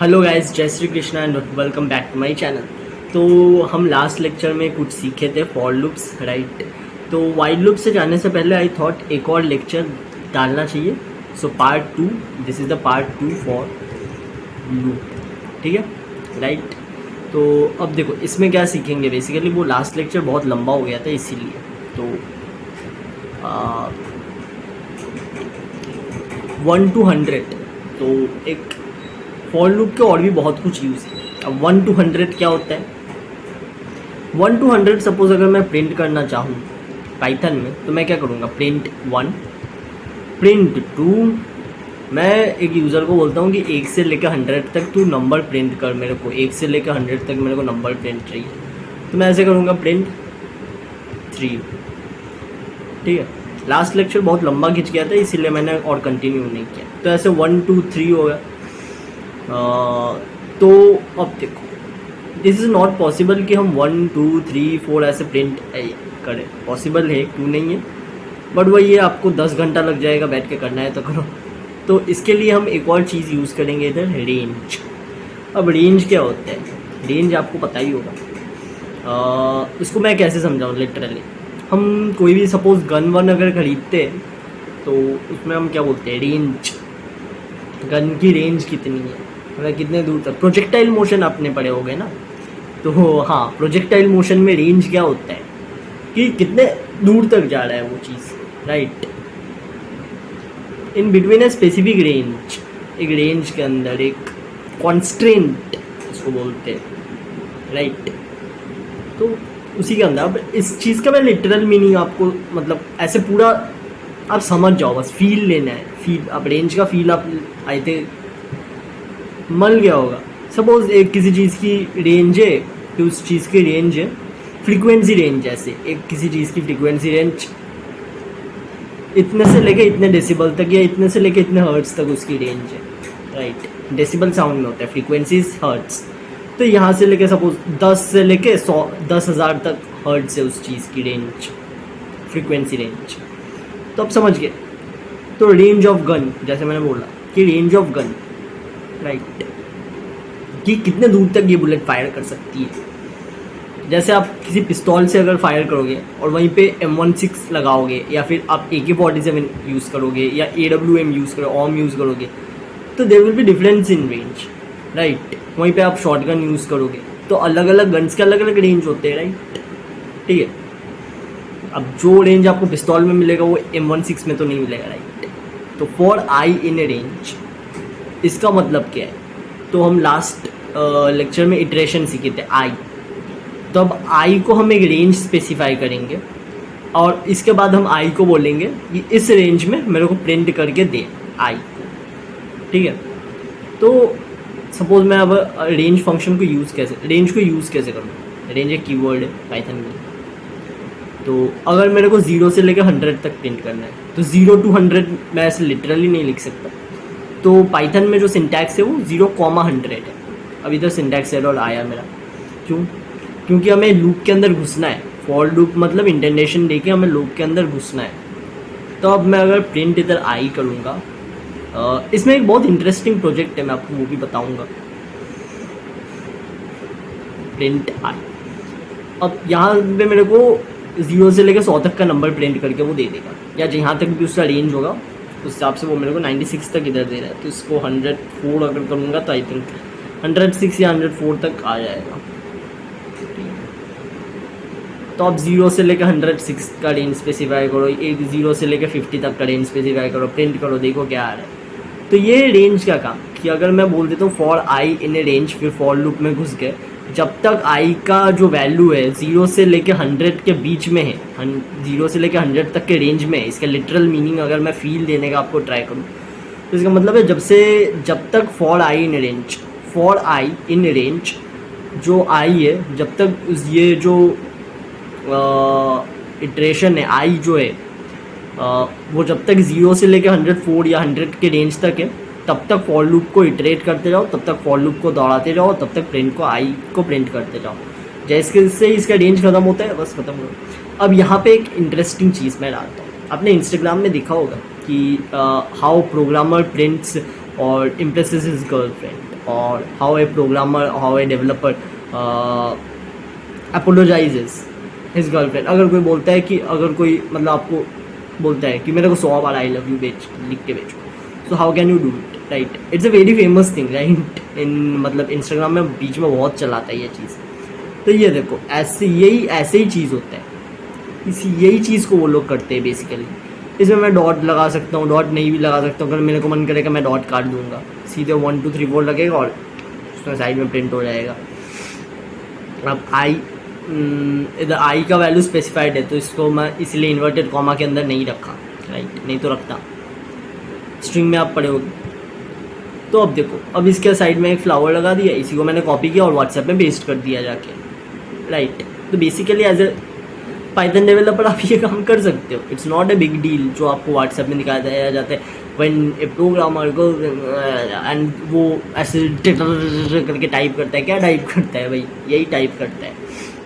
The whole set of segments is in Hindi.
हेलो गाइस, जय Shri Krishna and welcome back to my channel. तो हम लास्ट लेक्चर में कुछ सीखे थे फॉर लूप्स, राइट। तो वाइल लूप से जाने से पहले आई थॉट एक और लेक्चर डालना चाहिए। So part 2, this is the part 2 for loop, ठीक है, राइट। तो अब देखो इसमें क्या सीखेंगे। बेसिकली वो लास्ट लेक्चर बहुत लंबा हो गया था, इसीलिए तो 1 to 100, तो एक फॉर लूप के और भी बहुत कुछ यूज़ है। अब 1 to 100 क्या होता है? 1 to 100 सपोज अगर मैं प्रिंट करना चाहूँ पाइथन में, तो मैं क्या करूँगा? Print 1, print 2। मैं एक यूज़र को बोलता हूँ कि 1 से लेकर 100 तक तू नंबर प्रिंट कर मेरे को, 1 से लेकर 100 तक मेरे को नंबर प्रिंट चाहिए। तो मैं ऐसे करूँगा प्रिंट 3, ठीक है। लास्ट लेक्चर बहुत लंबा खिंच गया था, इसीलिए मैंने और कंटिन्यू नहीं किया। तो ऐसे 1 2 3 होगा। तो अब देखो, दिस इज़ नॉट पॉसिबल कि हम 1 2 3 4 ऐसे प्रिंट करें। पॉसिबल है, क्यों नहीं है, बट वही है, आपको 10 घंटा लग जाएगा बैठ के करना है तो करो। तो इसके लिए हम एक और चीज़ यूज़ करेंगे इधर, रेंज। अब रेंज क्या होता है? रेंज आपको पता ही होगा। इसको मैं कैसे समझाऊँ? लिटरली हम कोई भी सपोज गन वन अगर खरीदते हैं तो उसमें हम क्या बोलते हैं? रेंज। गन की रेंज कितनी है, मतलब कितने दूर तक। प्रोजेक्टाइल मोशन आपने पढ़े होगे ना, तो हाँ, प्रोजेक्टाइल मोशन में रेंज क्या होता है कि कितने दूर तक जा रहा है वो चीज़, right. In between a specific range, एक रेंज के अंदर एक कॉन्स्ट्रेंट इसको बोलते हैं, राइट। तो उसी के अंदर अब इस चीज़ का मैं लिटरल मीनिंग आपको, मतलब ऐसे पूरा आप समझ जाओ, बस फील लेना है। फील, आप रेंज का फील आप आई थिंक मल गया होगा। सपोज एक किसी चीज़ की रेंज है, तो उस चीज़ की रेंज है फ्रीक्वेंसी रेंज। जैसे एक किसी चीज़ की फ्रीक्वेंसी रेंज इतने से लेके इतने डेसिबल तक, या इतने से लेके इतने हर्ट्स तक उसकी रेंज है, राइट। डेसिबल साउंड में होता है, फ्रीक्वेंसीज हर्ट्स। तो यहाँ से लेके सपोज 10 से लेके 100 10,000 तक हर्ट्स है उस चीज़ की रेंज, फ्रीक्वेंसी रेंज। तो अब समझ गए। तो रेंज ऑफ गन, जैसे मैंने बोला कि रेंज ऑफ गन, राइट, कि कितने दूर तक ये बुलेट फायर कर सकती है। जैसे आप किसी पिस्तौल से अगर फायर करोगे और वहीं पे M16 लगाओगे, या फिर आप AK-47 यूज़ करोगे, या AWM यूज़ करोगे, OM यूज़ करोगे, तो there will be difference in range, right. वहीं पे आप शॉर्ट गन यूज़ करोगे तो अलग अलग गन्स के अलग अलग रेंज होते हैं, राइट, ठीक है। अब जो रेंज आपको पिस्तौल में मिलेगा वो M16 में तो नहीं मिलेगा, राइट। तो for I in A range, इसका मतलब क्या है? तो हम लास्ट लेक्चर में इटरेशन सीखे थे, आई। तो अब आई को हम एक रेंज स्पेसिफाई करेंगे, और इसके बाद हम आई को बोलेंगे कि इस रेंज में मेरे को प्रिंट करके दे आई, ठीक है। तो सपोज मैं अब रेंज फंक्शन को यूज़ कैसे करूँ? रेंज एक कीवर्ड है पाइथन में। तो अगर मेरे को 0 से लेकर 100 तक प्रिंट करना है, तो 0 to 100 मैं ऐसे लिटरली नहीं लिख सकता। तो पाइथन में जो सिंटैक्स है वो 0,100 है। अब इधर सिंटैक्स एरर आया मेरा, क्यों? क्योंकि हमें लूप के अंदर घुसना है। फॉर लूप मतलब इंटेंडेशन देके हमें लूप के अंदर घुसना है। तो अब मैं अगर प्रिंट इधर आई करूँगा, इसमें एक बहुत इंटरेस्टिंग प्रोजेक्ट है, मैं आपको वो भी बताऊँगा। प्रिंट आई, अब यहाँ पे मेरे को 0 से लेकर 100 तक का नंबर प्रिंट करके वो दे देगा, या जहाँ तक भी उसका रेंज होगा उस हिसाब से वो मेरे को 96 तक इधर दे रहा है। तो इसको 104 अगर करूँगा तो आई थिंक 106 या 104 तक आ जाएगा। तो आप 0 से लेकर 106 का रेंज स्पेसिफाई करो, 0 से लेकर 50 तक का रेंज स्पेसिफाई करो, प्रिंट करो, देखो क्या आ रहा है। तो ये रेंज का काम कि अगर मैं बोल देता हूँ for I in A range, फिर फॉर लूप में घुस गए, जब तक आई का जो वैल्यू है 0 से लेकर 100 के बीच में है, 0 से लेकर 100 तक के रेंज में है। इसका लिटरल मीनिंग अगर मैं फील देने का आपको ट्राई करूँ, तो इसका मतलब है जब तक फॉर आई इन रेंज जो आई है, जब तक ये जो इटरेशन है आई जो है, वो जब तक 0 से लेकर 104 या 100 के रेंज तक है, तब तक फॉर लूप को इटरेट करते जाओ, तब तक फॉर लूप को दौड़ाते जाओ, तब तक प्रिंट को आई को प्रिंट करते जाओ। जैसे से इसका रेंज खत्म होता है, बस खत्म हो। अब यहाँ पे एक इंटरेस्टिंग चीज़ मैं डालता हूँ। आपने इंस्टाग्राम में देखा होगा कि हाउ प्रोग्रामर प्रिंट्स और इम्प्रेसेस हिज गर्लफ्रेंड, और how a programmer, how a developer apologises his girlfriend. अगर कोई बोलता है कि, अगर कोई मतलब आपको बोलता है कि मेरे को 100 बार आई लव यू लिख के भेजो, so how can you do it, right? It's a very famous thing, right? In मतलब इंस्टाग्राम में बीच में बहुत चलाता है ये चीज़। तो ये देखो, ऐसे ही चीज़ होता है, यही चीज़ को वो लोग करते हैं बेसिकली। इसमें मैं डॉट लगा सकता हूँ, डॉट नहीं भी लगा सकता हूँ, अगर मेरे को मन करेगा मैं डॉट काट दूंगा, सीधे 1 2 3 4 लगेगा और उसमें साइड में प्रिंट हो जाएगा। अब इधर आई का वैल्यू स्पेसिफाइड है, तो इसको मैं इसलिए इन्वर्टेड कॉमा के अंदर नहीं रखा, राइट? नहीं तो रखता, स्ट्रिंग में आप पढ़े होगे। तो अब देखो, अब इसके साइड में एक फ्लावर लगा दिया, इसी को मैंने कॉपी किया और व्हाट्सएप में पेस्ट कर दिया जाके, राइट? तो basically as a python developer आप ये काम कर सकते हो, it's not a big deal. जो आपको व्हाट्सएप में दिखाया जाता है व्हेन ए प्रोग्रामर को, एंड वो ऐसे करके टाइप करता है, क्या टाइप करता है भाई? यही टाइप करता है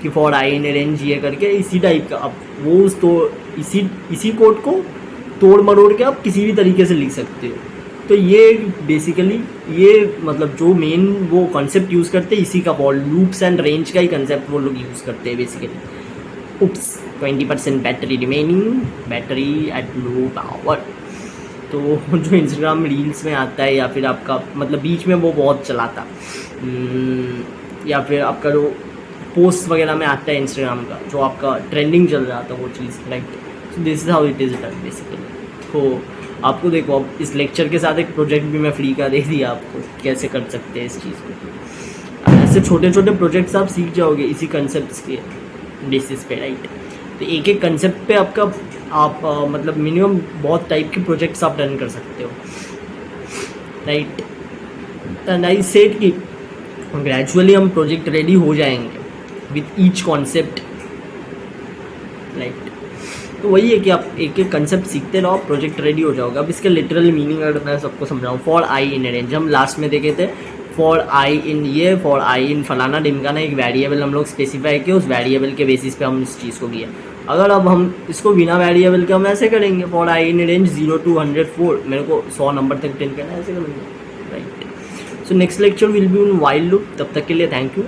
कि फॉर आई इन रेंज ये करके, इसी टाइप का। अब वो तो इसी कोड को तोड़ मरोड़ के आप किसी भी तरीके से लिख सकते हो। तो ये बेसिकली ये मतलब जो मेन वो कॉन्सेप्ट यूज़ करते हैं इसी का, फॉर लूप्स एंड रेंज का ही कंसेप्ट वो लोग यूज़ करते हैं basically. Oops, 20% battery remaining, battery at low power. तो जो इंस्टाग्राम रील्स में आता है, या फिर आपका मतलब बीच में वो बहुत चलाता, या फिर आपका जो पोस्ट वगैरह में आता है इंस्टाग्राम का, जो आपका ट्रेंडिंग चल रहा था वो चीज़, right? So this is how it is done basically. तो आपको देखो, अब इस लेक्चर के साथ एक प्रोजेक्ट भी मैं फ्री का दे दिया आपको, कैसे कर सकते हैं इस चीज़ को। ऐसे छोटे छोटे प्रोजेक्ट्स आप सीख जाओगे इसी कंसेप्ट के बेसिस पे, राइट? तो एक एक कंसेप्ट पे आपका आप मतलब मिनिमम बहुत टाइप के प्रोजेक्ट्स आप रन कर सकते हो, राइट? एंड आई सेड कि ग्रेजुअली हम प्रोजेक्ट रेडी हो जाएंगे विथ ईच कॉन्सेप्ट, राइट? तो वही है कि आप एक एक कंसेप्ट सीखते रहो, प्रोजेक्ट रेडी हो जाओगे। अब इसके लिटरल मीनिंग अगर मैं सबको समझाऊँ, फॉर आई इन रेंज हम लास्ट में देखे थे, फॉर आई इन ये, फॉर आई इन फलाना ढिमकाना, एक वेरिएबल हम लोग स्पेसिफाई किए, उस वेरिएबल के बेसिस पे हम इस चीज़ को किया। अगर अब हम इसको बिना वेरिएबल के हम ऐसे करेंगे, for I in range 0 to 104, मेरे को 100 नंबर तक प्रिंट करना है, ऐसे करेंगे, right? So next lecture will be on while loop. तब तक के लिए थैंक यू।